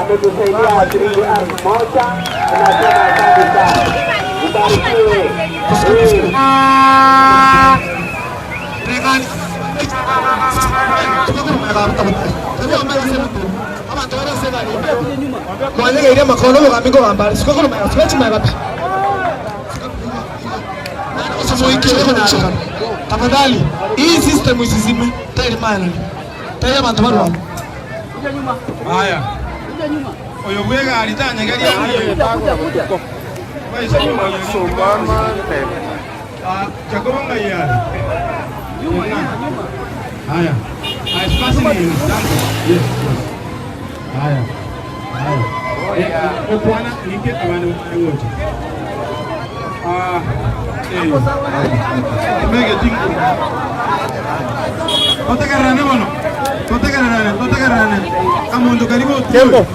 ametusaidia 3R1. Tunasema asante sana. Ubarikiwe. Mwanyega ile makono mugambigo bambara siko kono maya siko chima gapi sasa mwikele kwa chaka tafadhali hii system isizime tayari maana tayari abantu barwa haya oyo bwega alitanya gari kuja maisha nyuma sombama chakobanga ya nyuma haya espasi ni yes haya okwana nike abantu wote mege tingo otakarane bono otakarane amondo karibu tempo